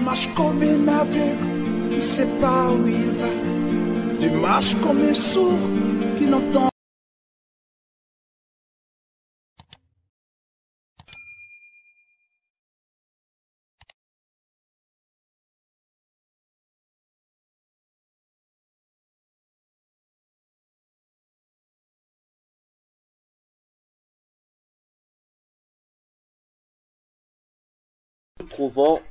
marches comme un aveugle qui ne sait pas où il va. Tu marches comme un sourd qui n'entend. Nous trouvons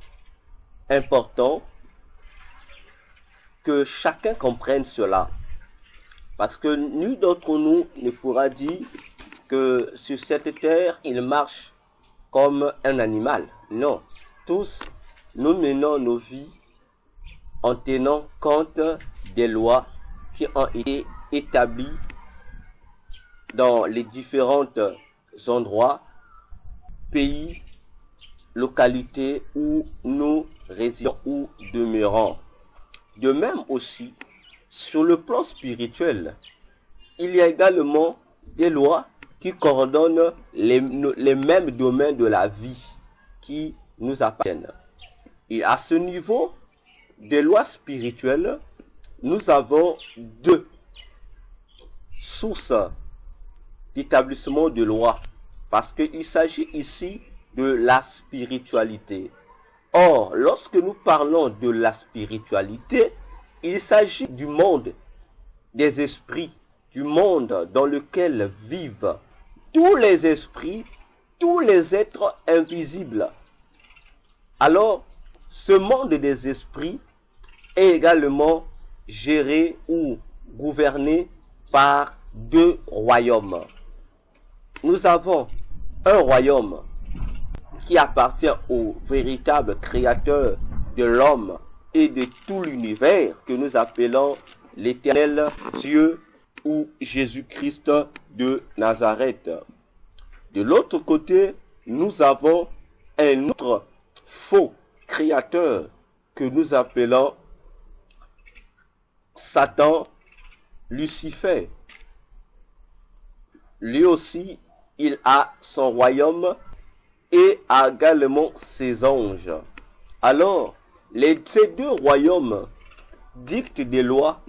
important que chacun comprenne cela, parce que nul d'entre nous ne pourra dire que sur cette terre il marche comme un animal. Non, tous nous menons nos vies en tenant compte des lois qui ont été établies dans les différents endroits, pays, localités où nous résidons ou demeurons. De même aussi, sur le plan spirituel, il y a également des lois qui coordonnent les mêmes domaines de la vie qui nous appartiennent. Et à ce niveau des lois spirituelles, nous avons deux sources d'établissement de lois, parce qu'il s'agit ici de la spiritualité. Or, lorsque nous parlons de la spiritualité, il s'agit du monde des esprits, du monde dans lequel vivent tous les esprits, tous les êtres invisibles. Alors, ce monde des esprits est également géré ou gouverné par deux royaumes. Nous avons un royaume qui appartient au véritable créateur de l'homme et de tout l'univers que nous appelons l'Éternel Dieu ou Jésus-Christ de Nazareth. De l'autre côté, nous avons un autre faux créateur que nous appelons Satan, Lucifer. Lui aussi, il a son royaume et a également ses anges. Alors, ces deux royaumes dictent des lois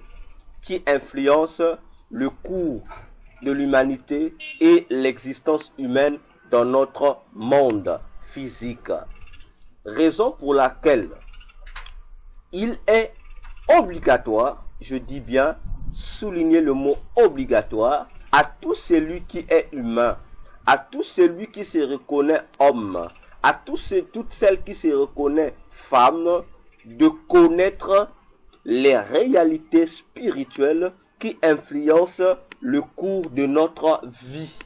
qui influencent le cours de l'humanité et l'existence humaine dans notre monde physique. Raison pour laquelle il est obligatoire, je dis bien souligner le mot obligatoire, à tout celui qui est humain, à tout celui qui se reconnaît homme, à toutes celles qui se reconnaissent femmes, de connaître les réalités spirituelles qui influencent le cours de notre vie.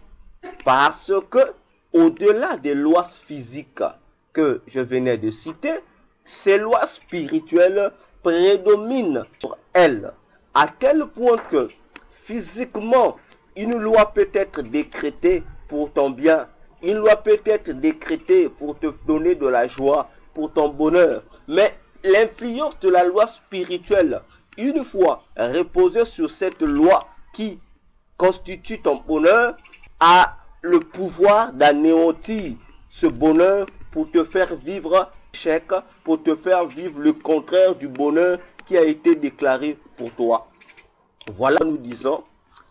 Parce que, au-delà des lois physiques que je venais de citer, ces lois spirituelles prédominent sur elles, à tel point que, physiquement, une loi peut être décrétée pour ton bien, une loi peut être décrétée pour te donner de la joie, pour ton bonheur, mais l'influence de la loi spirituelle, une fois reposée sur cette loi qui constitue ton bonheur, a le pouvoir d'anéantir ce bonheur pour te faire vivre l'échec, pour te faire vivre le contraire du bonheur qui a été déclaré pour toi. Voilà, nous disons,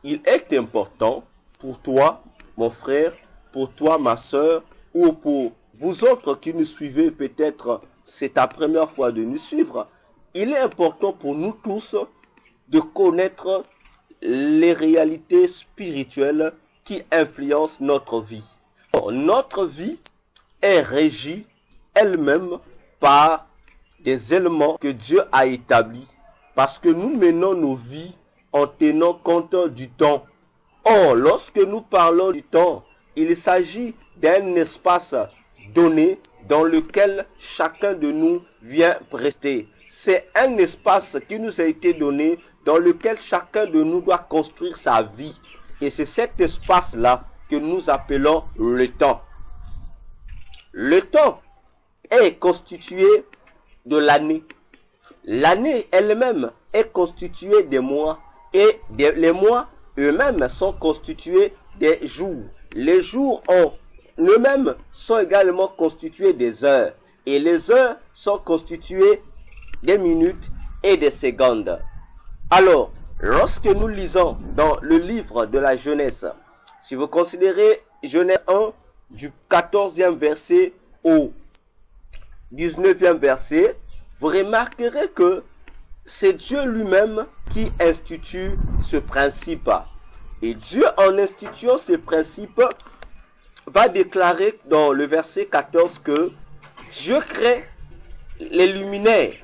il est important pour toi, mon frère, pour toi, ma soeur, ou pour vous autres qui nous suivez, peut-être c'est ta première fois de nous suivre, il est important pour nous tous de connaître les réalités spirituelles qui influencent notre vie. Notre vie est régie elle-même par des éléments que Dieu a établis, parce que nous menons nos vies en tenant compte du temps. Or, lorsque nous parlons du temps, il s'agit d'un espace donné dans lequel chacun de nous vient rester. C'est un espace qui nous a été donné dans lequel chacun de nous doit construire sa vie. Et c'est cet espace-là que nous appelons le temps. Le temps est constitué de l'année. L'année elle-même est constituée des mois et les mois eux-mêmes sont constitués des jours. Les jours en eux-mêmes sont également constitués des heures. Et les heures sont constituées des minutes et des secondes. Alors, lorsque nous lisons dans le livre de la Genèse, si vous considérez Genèse 1, du 14e verset au 19e verset, vous remarquerez que c'est Dieu lui-même qui institue ce principe. Et Dieu, en instituant ce principe, va déclarer dans le verset 14 que Dieu crée les luminaires,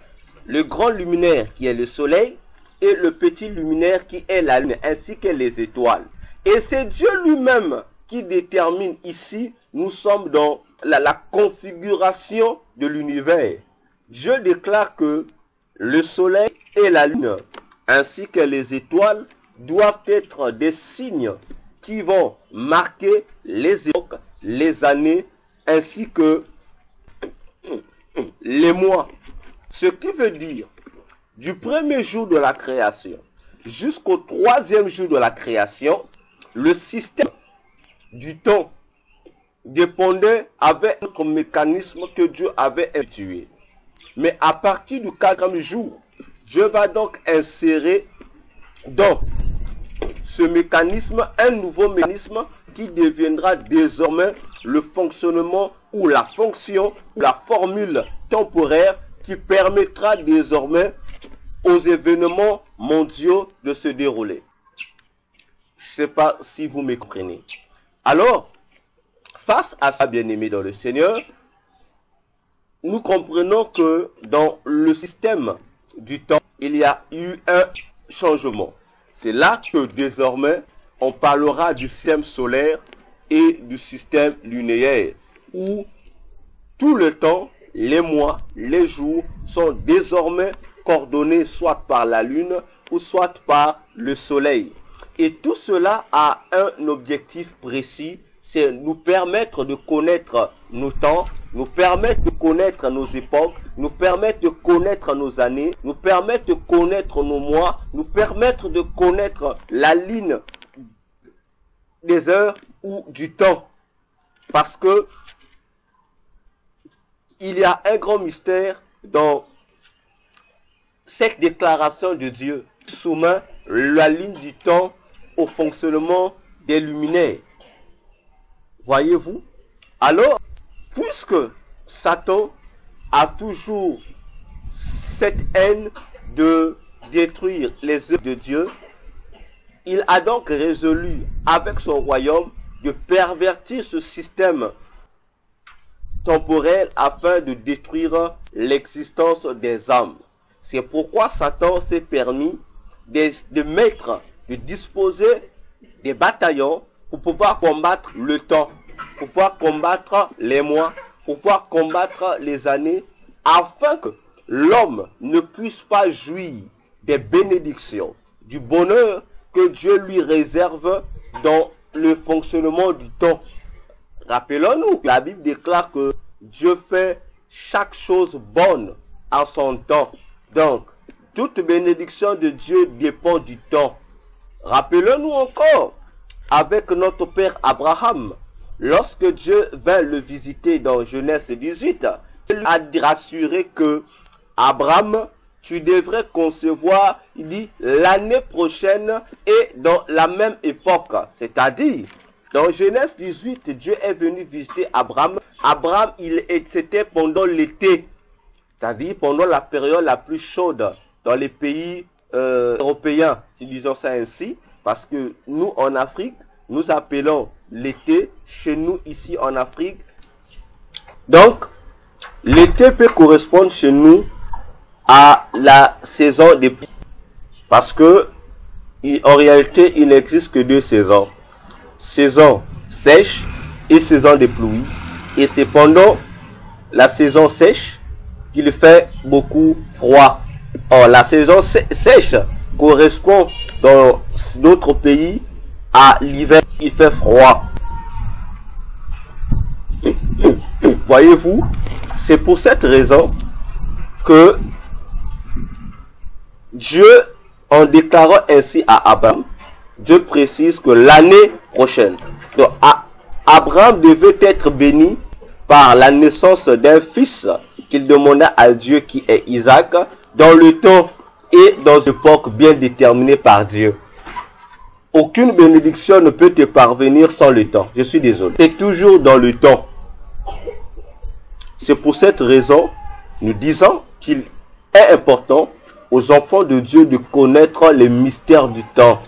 le grand luminaire qui est le soleil et le petit luminaire qui est la lune, ainsi que les étoiles. Et c'est Dieu lui-même qui détermine ici, nous sommes dans la configuration de l'univers. Dieu déclare que le soleil et la lune, ainsi que les étoiles, doivent être des signes qui vont marquer les époques, les années, ainsi que les mois. Ce qui veut dire, du premier jour de la création jusqu'au troisième jour de la création, le système du temps dépendait avec un mécanisme que Dieu avait institué. Mais à partir du quatrième jour, Dieu va donc insérer dans ce mécanisme un nouveau mécanisme qui deviendra désormais le fonctionnement ou la fonction ou la formule temporaire qui permettra désormais aux événements mondiaux de se dérouler. Je ne sais pas si vous me comprenez. Alors, face à ça, bien-aimé dans le Seigneur, nous comprenons que dans le système du temps, il y a eu un changement. C'est là que désormais, on parlera du système solaire et du système lunaire, où tout le temps, les mois, les jours sont désormais coordonnés soit par la lune ou soit par le soleil. Et tout cela a un objectif précis, c'est nous permettre de connaître nos temps, nous permettre de connaître nos époques, nous permettre de connaître nos années, nous permettre de connaître nos mois, nous permettre de connaître la ligne des heures ou du temps. Parce que il y a un grand mystère dans cette déclaration de Dieu qui soumet la ligne du temps au fonctionnement des luminaires. Voyez-vous? Alors, puisque Satan a toujours cette haine de détruire les œuvres de Dieu, il a donc résolu avec son royaume de pervertir ce système temporel afin de détruire l'existence des âmes. C'est pourquoi Satan s'est permis de disposer des bataillons pour pouvoir combattre le temps, pour pouvoir combattre les mois, pour pouvoir combattre les années, afin que l'homme ne puisse pas jouir des bénédictions, du bonheur que Dieu lui réserve dans le fonctionnement du temps. Rappelons-nous, la Bible déclare que Dieu fait chaque chose bonne en son temps. Donc, toute bénédiction de Dieu dépend du temps. Rappelons-nous encore, avec notre père Abraham, lorsque Dieu vint le visiter dans Genèse 18, il lui a rassuré que Abraham, tu devrais concevoir, il dit, l'année prochaine et dans la même époque. C'est-à-dire, dans Genèse 18, Dieu est venu visiter Abraham. Abraham, c'était pendant l'été, c'est-à-dire pendant la période la plus chaude dans les pays européens, si disons ça ainsi, parce que nous, en Afrique, nous appelons l'été, chez nous, ici en Afrique. Donc, l'été peut correspondre chez nous à la saison des pluies. Parce que, en réalité, il n'existe que deux saisons. Saison sèche et saison des pluies. Et c'est pendant la saison sèche qu'il fait beaucoup froid. Or, la saison sèche correspond dans d'autres pays à l'hiver, il fait froid. Voyez-vous, c'est pour cette raison que Dieu, en déclarant ainsi à Abraham, Dieu précise que l'année prochaine, donc Abraham devait être béni par la naissance d'un fils qu'il demanda à Dieu qui est Isaac, dans le temps et dans une époque bien déterminée par Dieu. Aucune bénédiction ne peut te parvenir sans le temps. Je suis désolé. Tu es toujours dans le temps. C'est pour cette raison, nous disons qu'il est important aux enfants de Dieu de connaître les mystères du temps.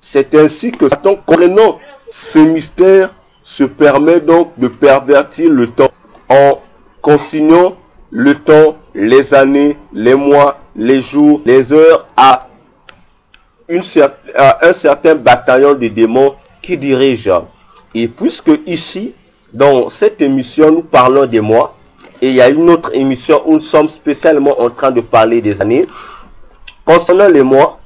C'est ainsi que Satan, comprenant ces mystères, se permet donc de pervertir le temps en consignant le temps, les années, les mois, les jours, les heures à un certain bataillon de démons qui dirigent. Et puisque ici, dans cette émission, nous parlons des mois, et il y a une autre émission où nous sommes spécialement en train de parler des années, concernant les mois,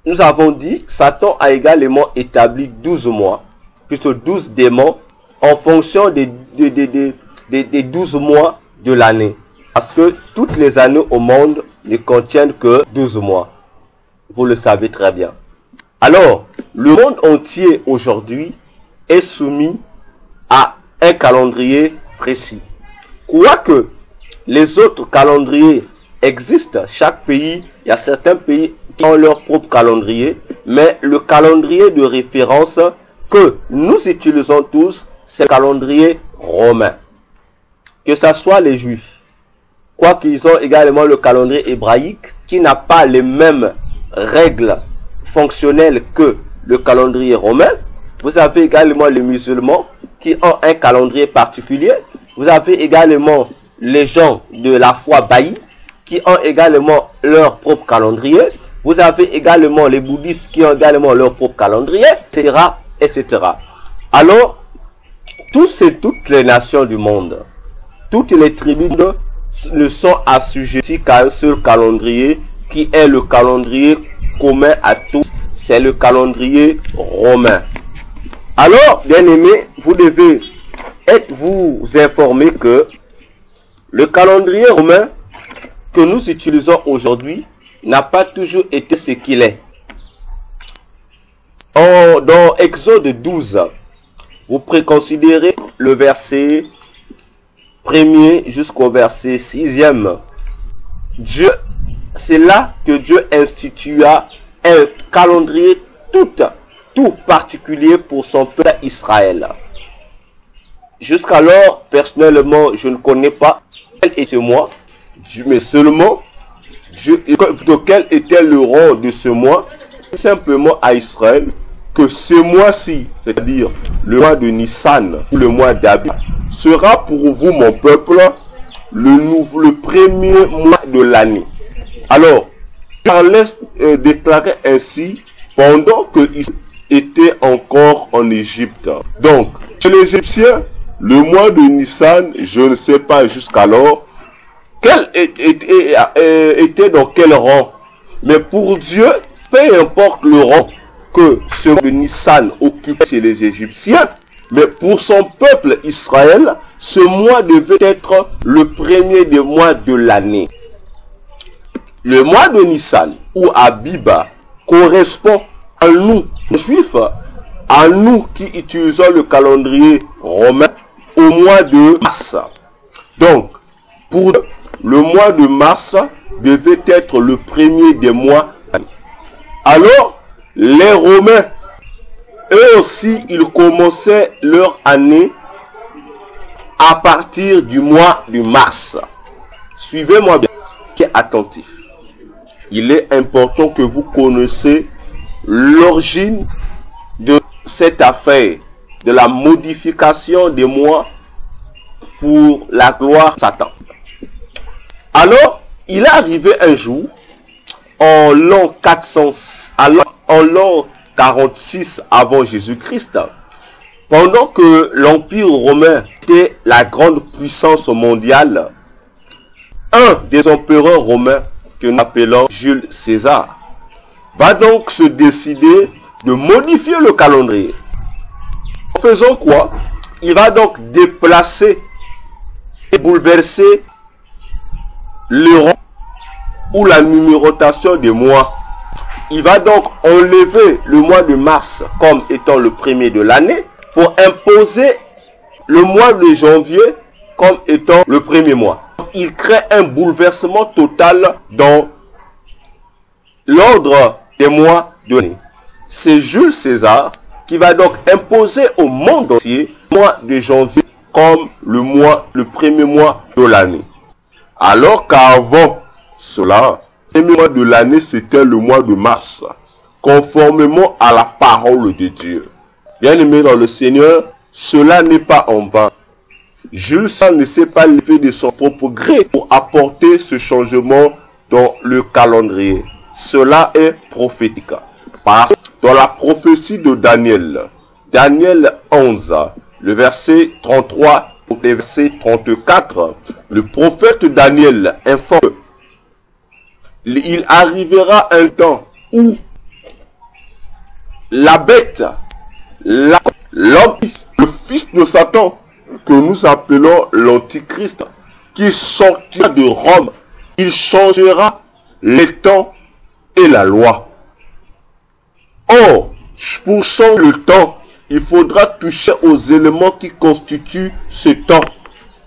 nous avons dit, Satan a également établi 12 mois, plutôt 12 démons, en fonction des 12 mois de l'année. Parce que toutes les années au monde ne contiennent que 12 mois. Vous le savez très bien. Alors, le monde entier aujourd'hui est soumis à un calendrier précis. Quoique les autres calendriers existent, chaque pays, il y a certains pays qui ont leur propre calendrier, mais le calendrier de référence que nous utilisons tous, c'est le calendrier romain. Que ce soit les Juifs, quoiqu'ils ont également le calendrier hébraïque qui n'a pas les mêmes règles fonctionnelles que le calendrier romain. Vous avez également les musulmans qui ont un calendrier particulier. Vous avez également les gens de la foi baï qui ont également leur propre calendrier. Vous avez également les bouddhistes qui ont également leur propre calendrier, etc., etc. Alors, toutes les nations du monde, toutes les tribus ne sont assujetties qu'à un seul calendrier qui est le calendrier commun à tous, c'est le calendrier romain. Alors, bien aimés, vous devez vous informer que le calendrier romain que nous utilisons aujourd'hui n'a pas toujours été ce qu'il est. Dans Exode 12, vous préconsidérez le verset 1er jusqu'au verset 6e. C'est là que Dieu institua un calendrier tout particulier pour son peuple Israël. Jusqu'alors, personnellement, je ne connais pas quel était ce mois, mais seulement quel était le rang de ce mois, simplement à Israël, que ce mois-ci, c'est-à-dire le mois de Nissan ou le mois d'Abib, sera pour vous, mon peuple, le premier mois de l'année. Alors, Charles déclarait ainsi pendant qu'il était encore en Égypte. Donc, chez les Égyptiens, le mois de Nissan, je ne sais pas jusqu'alors, quel était dans quel rang. Mais pour Dieu, peu importe le rang que ce mois de Nissan occupe chez les Égyptiens, mais pour son peuple Israël, ce mois devait être le premier des mois de l'année. Le mois de Nissan ou Abib correspond à nous, juifs, à nous qui utilisons le calendrier romain au mois de mars. Donc, pour le mois de mars devait être le premier des mois. Alors, les Romains, eux aussi, ils commençaient leur année à partir du mois de mars. Suivez-moi bien, soyez attentif. Il est important que vous connaissiez l'origine de cette affaire, de la modification des mois pour la gloire de Satan. Alors, il est arrivé un jour, en l'an 46 avant Jésus-Christ, pendant que l'Empire romain était la grande puissance mondiale, un des empereurs romains, que nous appelons Jules César, va donc se décider de modifier le calendrier. En faisant quoi? Il va donc déplacer et bouleverser le rang ou la numérotation des mois. Il va donc enlever le mois de mars comme étant le premier de l'année pour imposer le mois de janvier comme étant le premier mois. Il crée un bouleversement total dans l'ordre des mois de l'année. C'est Jules César qui va donc imposer au monde entier le mois de janvier comme le premier mois de l'année. Alors qu'avant cela, le premier mois de l'année, c'était le mois de mars, conformément à la parole de Dieu. Bien-aimés dans le Seigneur, cela n'est pas en vain. Jules César ne s'est pas levé de son propre gré pour apporter ce changement dans le calendrier. Cela est prophétique. Parce que dans la prophétie de Daniel, Daniel 11, le verset 33 au verset 34, le prophète Daniel informe qu'il arrivera un temps où la bête, l'homme, le fils de Satan, que nous appelons l'Antichrist, qui sortira de Rome, il changera les temps et la loi. Or, pour changer le temps, il faudra toucher aux éléments qui constituent ce temps.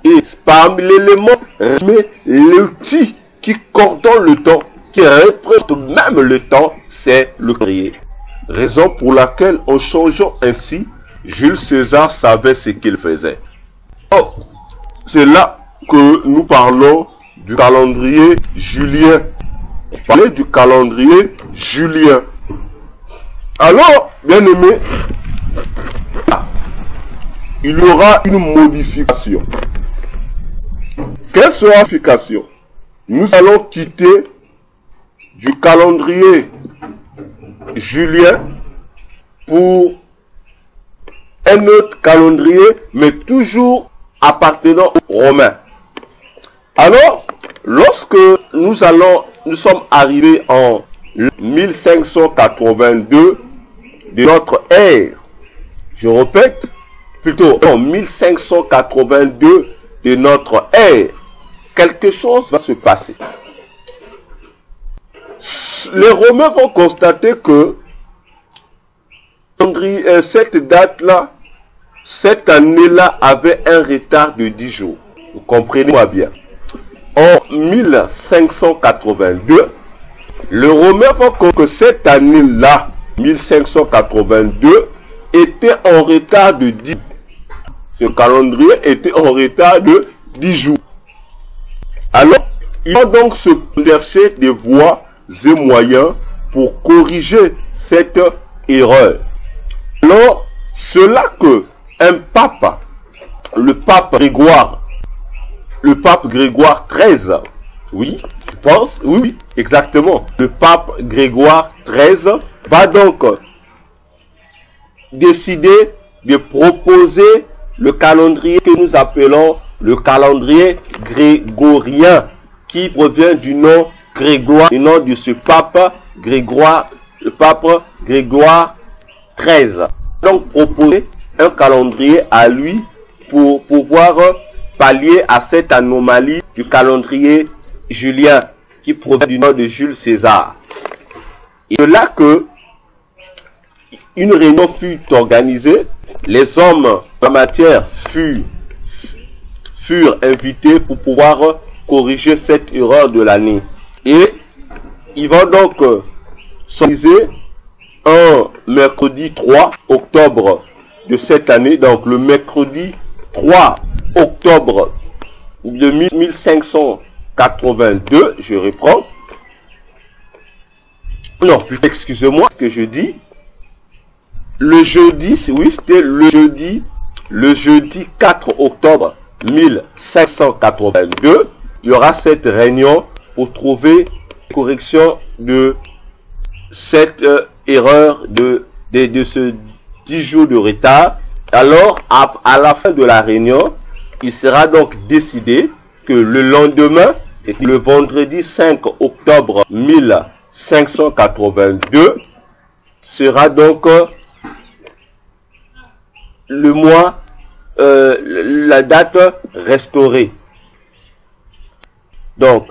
Et parmi l'élément, l'outil qui coordonne le temps, qui représente même le temps, c'est le calendrier. Raison pour laquelle, en changeant ainsi, Jules César savait ce qu'il faisait. Or, c'est là que nous parlons du calendrier julien. On parlait du calendrier julien. Alors, bien aimé, il y aura une modification. Quelle sera la modification? Nous allons quitter du calendrier julien pour un autre calendrier, mais toujours appartenant aux Romains. Alors, lorsque nous sommes arrivés en 1582 de notre ère, je répète, plutôt en 1582 de notre ère, quelque chose va se passer. Les Romains vont constater que cette date-là, cette année-là avait un retard de 10 jours. Vous comprenez-moi bien. En 1582, le Romain va comprendre que cette année-là, 1582, était en retard de 10 jours. Ce calendrier était en retard de 10 jours. Alors, il va donc se chercher des voies et moyens pour corriger cette erreur. Alors, c'est là que un pape, le pape Grégoire XIII, oui, je pense, oui, exactement, le pape Grégoire XIII va donc décider de proposer le calendrier que nous appelons le calendrier grégorien, qui provient du nom Grégoire, du nom de ce pape Grégoire, le pape Grégoire XIII. Donc proposer un calendrier à lui pour pouvoir pallier à cette anomalie du calendrier julien qui provient du nom de Jules César. Et de là que une réunion fut organisée, les hommes en la matière furent invités pour pouvoir corriger cette erreur de l'année. Et ils vont donc s'organiser un mercredi 3 octobre de cette année, donc le mercredi 3 octobre de 1582, je reprends. Non, excusez-moi ce que je dis. Le jeudi, oui, c'était le jeudi 4 octobre 1582, il y aura cette réunion pour trouver correction de cette erreur de ce 10 jours de retard. Alors, à la fin de la réunion, il sera donc décidé que le lendemain, c'est le vendredi 5 octobre 1582, sera donc le mois, la date restaurée. Donc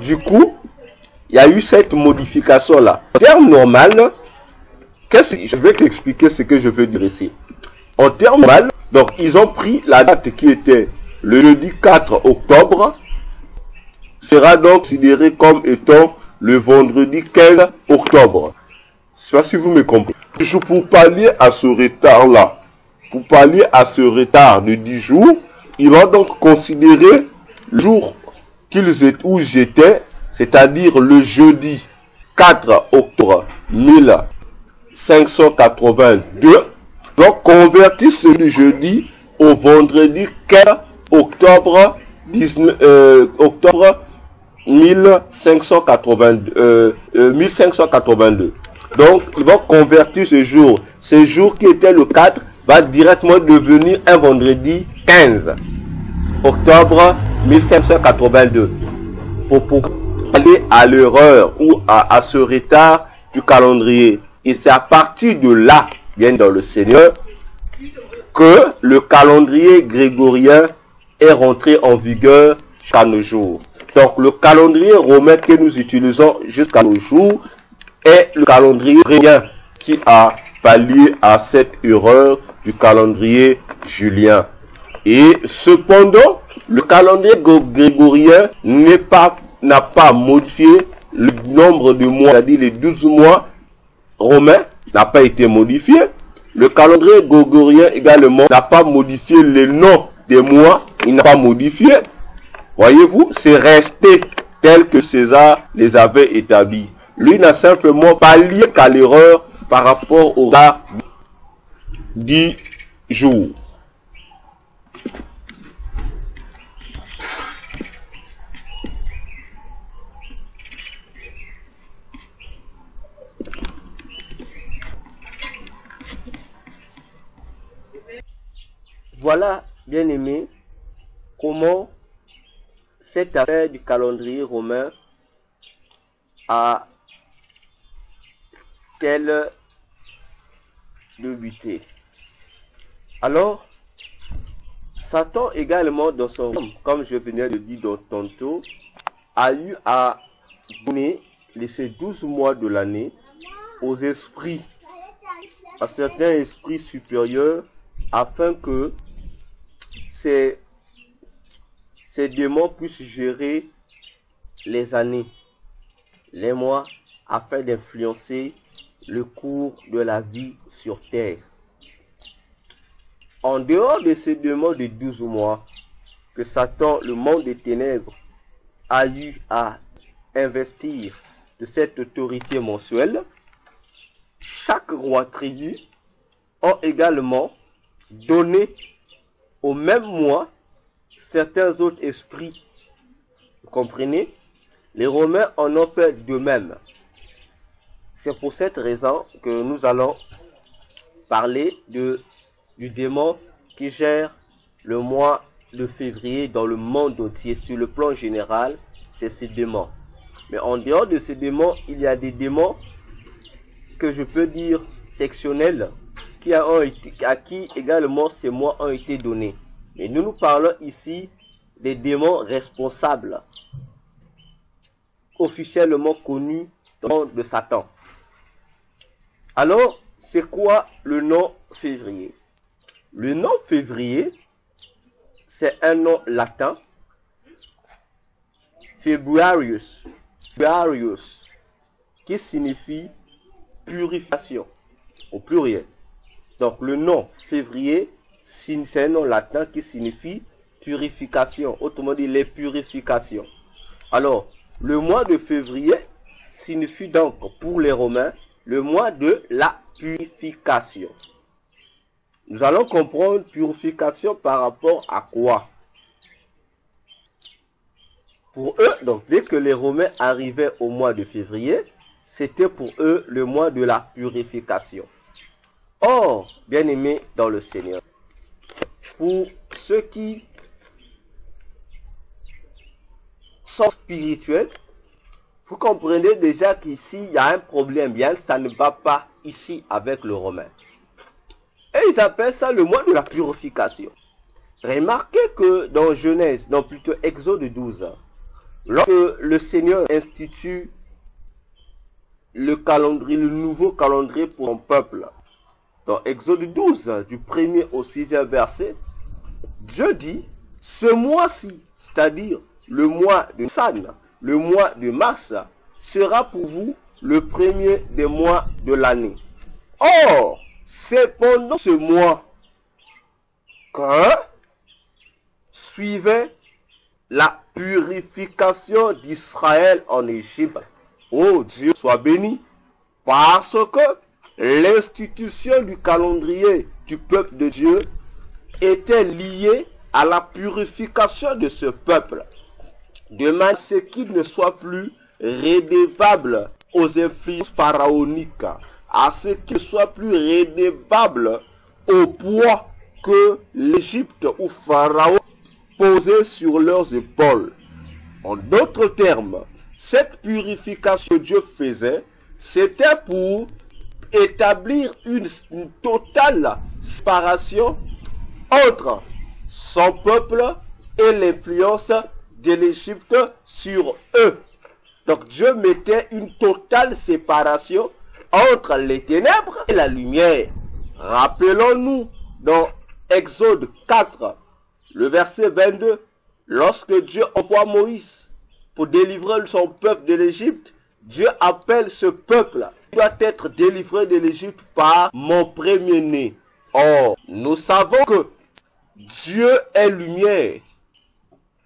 du coup, il y a eu cette modification là. En termes normal, je vais t'expliquer ce que je veux dire ici. En termes normal, Donc, ils ont pris la date qui était le jeudi 4 octobre, sera donc considéré comme étant le vendredi 15 octobre. Je sais pas si vous me comprenez. Pour pallier à ce retard-là, pour pallier à ce retard de 10 jours, ils vont donc considérer le jour où j'étais, c'est-à-dire le jeudi 4 octobre 1582. Donc, convertir ce jeudi au vendredi 15 octobre 1582. Donc, ils vont convertir ce jour qui était le 4, va directement devenir un vendredi 15 octobre 1582. Pour pouvoir aller à l'erreur ou à ce retard du calendrier. Et c'est à partir de là, bien dans le Seigneur, que le calendrier grégorien est rentré en vigueur jusqu'à nos jours. Donc, le calendrier romain que nous utilisons jusqu'à nos jours est le calendrier grégorien qui a pallié à cette erreur du calendrier julien. Et cependant, le calendrier grégorien n'a pas modifié le nombre de mois, c'est-à-dire les 12 mois romains n'a pas été modifié. Le calendrier grégorien également n'a pas modifié les noms des mois, il n'a pas modifié. Voyez-vous, c'est resté tel que César les avait établis. Lui n'a simplement pallié qu'à l'erreur par rapport au 10 jours. Voilà, bien aimé, comment cette affaire du calendrier romain a-t-elle débuté. Alors, Satan également dans son royaume, comme je venais de dire tantôt, a eu à donner ces 12 mois de l'année aux esprits, à certains esprits supérieurs, afin que ces démons puissent gérer les années, les mois, afin d'influencer le cours de la vie sur terre. En dehors de ces démons de 12 mois, que Satan, le monde des ténèbres, a eu à investir de cette autorité mensuelle, chaque roi tribu a également donné au même mois certains autres esprits. Vous comprenez? Les Romains en ont fait de même. C'est pour cette raison que nous allons parler du démon qui gère le mois de février dans le monde entier. Sur le plan général, c'est ces démons. Mais en dehors de ces démons, il y a des démons que je peux dire sectionnels, à qui également ces mois ont été donnés. Mais nous parlons ici des démons responsables, officiellement connus dans le monde de Satan. Alors, c'est quoi le nom février? Le nom février, c'est un nom latin, Februarius, qui signifie purification, au pluriel. Donc, le nom février, c'est un nom latin qui signifie purification, autrement dit les purifications. Alors, le mois de février signifie donc pour les Romains le mois de la purification. Nous allons comprendre purification par rapport à quoi? Pour eux, donc dès que les Romains arrivaient au mois de février, c'était pour eux le mois de la purification. Or, bien-aimés dans le Seigneur, pour ceux qui sont spirituels, vous comprenez déjà qu'ici, il y a un problème, bien, ça ne va pas ici avec le Romain. Et ils appellent ça le mois de la purification. Remarquez que dans Genèse, non plutôt Exode 12, lorsque le Seigneur institue le calendrier, le nouveau calendrier pour son peuple, dans Exode 12, du 1er au 6e verset, Dieu dit, ce mois-ci, c'est-à-dire le mois de Nissan, le mois de mars, sera pour vous le premier des mois de l'année. Or, c'est pendant ce mois que suivait la purification d'Israël en Égypte. Oh Dieu soit béni, parce que l'institution du calendrier du peuple de Dieu était liée à la purification de ce peuple, de manière à ce qu'il ne soit plus rédevable aux influences pharaoniques, à ce qu'il ne soit plus rédevable au poids que l'Égypte ou Pharaon posait sur leurs épaules. En d'autres termes, cette purification que Dieu faisait, c'était pour établir une totale séparation entre son peuple et l'influence de l'Égypte sur eux. Donc Dieu mettait une totale séparation entre les ténèbres et la lumière. Rappelons-nous dans Exode 4, le verset 22, lorsque Dieu envoie Moïse pour délivrer son peuple de l'Égypte, Dieu appelle ce peuple, il doit être délivré de l'Égypte par mon premier-né. Or, nous savons que Dieu est lumière.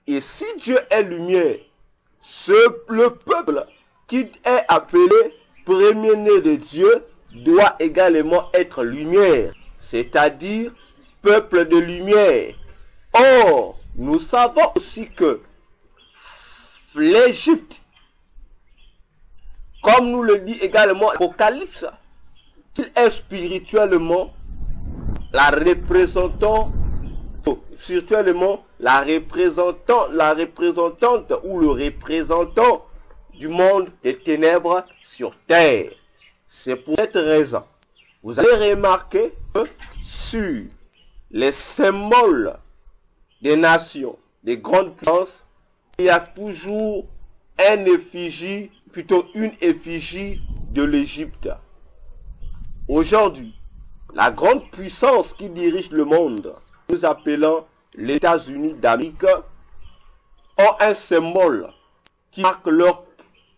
Et si Dieu est lumière, le peuple qui est appelé premier-né de Dieu doit également être lumière, c'est-à-dire peuple de lumière. Or, nous savons aussi que l'Égypte, comme nous le dit également l'Apocalypse, il est spirituellement la représentante ou le représentant du monde des ténèbres sur terre. C'est pour cette raison, vous allez remarquer que sur les symboles des nations, des grandes puissances, il y a toujours une effigie de l'Égypte. Aujourd'hui, la grande puissance qui dirige le monde, nous appelons les États-Unis d'Amérique, ont un symbole qui marque leur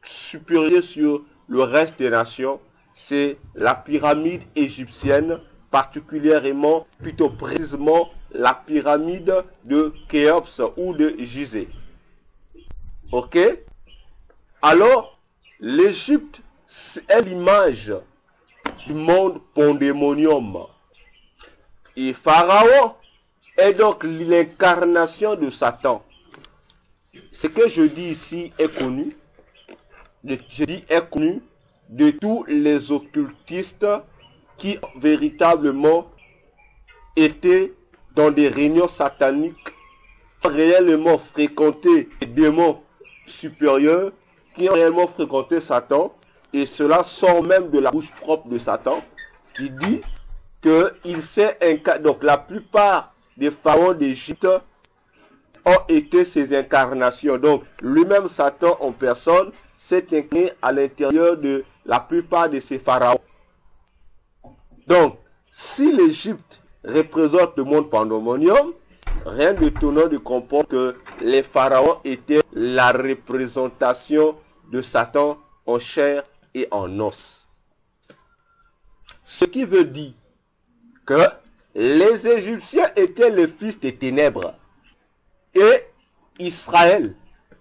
supériorité sur le reste des nations. C'est la pyramide égyptienne, particulièrement, plutôt précisément, la pyramide de Khéops ou de Gizeh. Ok? Alors, l'Égypte est l'image du monde pandémonium. Et Pharaon est donc l'incarnation de Satan. Ce que je dis ici est connu. Je dis est connu de tous les occultistes qui véritablement étaient dans des réunions sataniques, réellement fréquenté les démons supérieurs, qui ont réellement fréquenté Satan, et cela sort même de la bouche propre de Satan, qui dit que il s'est incarné. Donc la plupart des pharaons d'Égypte ont été ses incarnations. Donc lui-même Satan en personne s'est incarné à l'intérieur de la plupart de ces pharaons. Donc si l'Égypte représente le monde pandémonium, rien d'étonnant de comprendre que les pharaons étaient la représentation de Satan en chair et en os. Ce qui veut dire que les Égyptiens étaient les fils des ténèbres et Israël,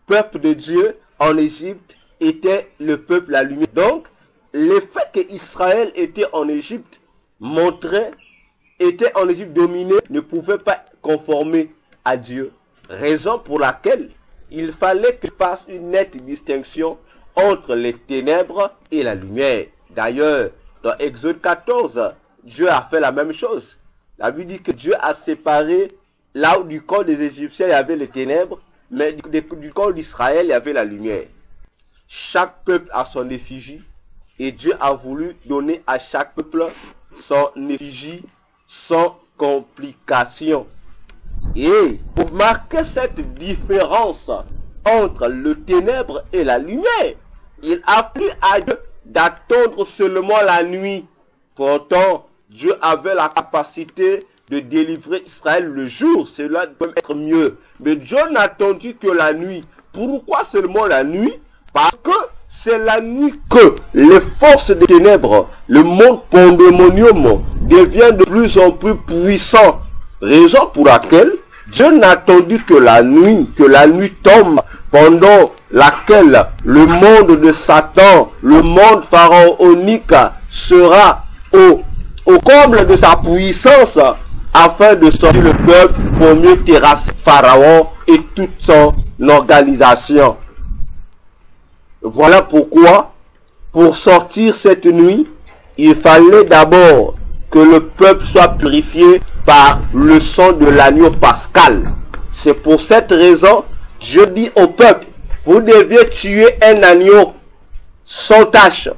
peuple de Dieu en Égypte, était le peuple la lumière. Donc, le fait qu'Israël était en Égypte était en Égypte dominé, ne pouvait pas conformer à Dieu. Raison pour laquelle il fallait qu'il fasse une nette distinction entre les ténèbres et la lumière. D'ailleurs, dans Exode 14, Dieu a fait la même chose. La Bible dit que Dieu a séparé, là où du camp des Égyptiens il y avait les ténèbres, mais du camp d'Israël il y avait la lumière. Chaque peuple a son effigie, et Dieu a voulu donner à chaque peuple son effigie sans complication. Et pour marquer cette différence entre le ténèbre et la lumière, il a plu à Dieu d'attendre seulement la nuit. Pourtant, Dieu avait la capacité de délivrer Israël le jour. Cela peut être mieux. Mais Dieu n'a attendu que la nuit. Pourquoi seulement la nuit? Parce que c'est la nuit que les forces des ténèbres, le monde pandémonium, devient de plus en plus puissant. Raison pour laquelle Dieu n'a attendu que la nuit tombe, pendant laquelle le monde de Satan, le monde pharaonique sera au comble de sa puissance, afin de sortir le peuple pour mieux terrasser Pharaon et toute son organisation. Voilà pourquoi, pour sortir cette nuit, il fallait d'abord que le peuple soit purifié par le sang de l'agneau pascal. C'est pour cette raison, je dis au peuple, vous deviez tuer un agneau sans tache.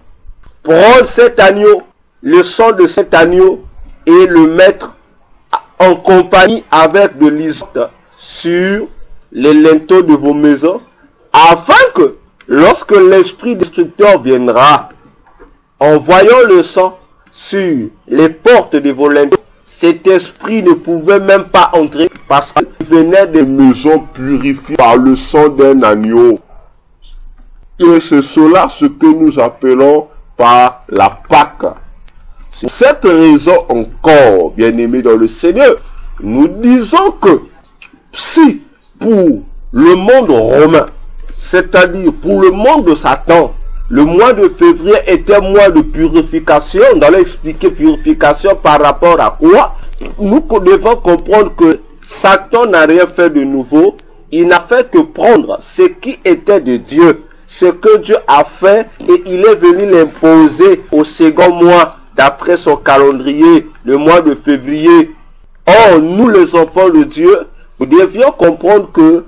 Prendre cet agneau, le sang de cet agneau, et le mettre en compagnie avec de l'hysope sur les linteaux de vos maisons, afin que lorsque l'esprit destructeur viendra, en voyant le sang sur les portes de vos linteaux, cet esprit ne pouvait même pas entrer parce qu'il venait des maisons purifiées par le sang d'un agneau. Et c'est cela ce que nous appelons par la Pâque. C'est cette raison encore, bien-aimés dans le Seigneur, nous disons que si pour le monde romain, c'est-à-dire pour le monde de Satan, le mois de février était un mois de purification. On allait expliquer purification par rapport à quoi? Nous devons comprendre que Satan n'a rien fait de nouveau. Il n'a fait que prendre ce qui était de Dieu, ce que Dieu a fait, et il est venu l'imposer au second mois d'après son calendrier, le mois de février. Or, nous les enfants de Dieu, nous devions comprendre que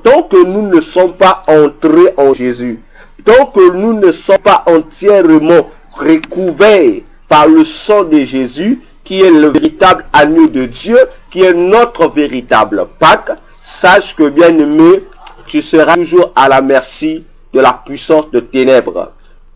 tant que nous ne sommes pas entrés en Jésus, tant que nous ne sommes pas entièrement recouverts par le sang de Jésus, qui est le véritable agneau de Dieu, qui est notre véritable Pâque, sache que, bien-aimé, tu seras toujours à la merci de la puissance de ténèbres.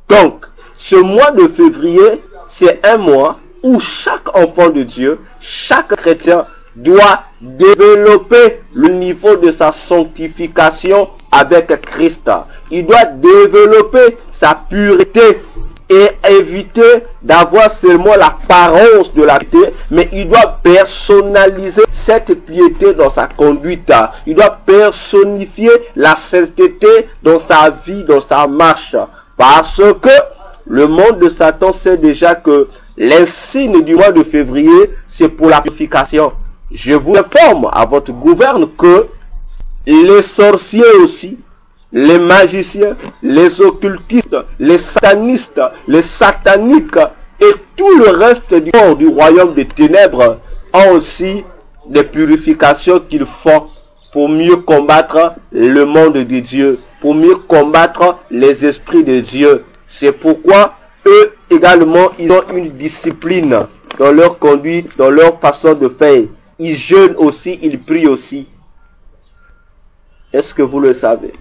Donc, ce mois de février, c'est un mois où chaque enfant de Dieu, chaque chrétien doit développer le niveau de sa sanctification avec Christ. Il doit développer sa pureté et éviter d'avoir seulement l'apparence de la piété, mais il doit personnaliser cette piété dans sa conduite. Il doit personnifier la sainteté dans sa vie, dans sa marche. Parce que le monde de Satan sait déjà que l'insigne du mois de février, c'est pour la purification. Je vous informe à votre gouverne que les sorciers aussi, les magiciens, les occultistes, les satanistes, les sataniques et tout le reste du corps du royaume des ténèbres ont aussi des purifications qu'ils font pour mieux combattre le monde de Dieu, pour mieux combattre les esprits de Dieu. C'est pourquoi eux également, ils ont une discipline dans leur conduite, dans leur façon de faire. Ils jeûnent aussi, ils prient aussi. Est-ce que vous le savez?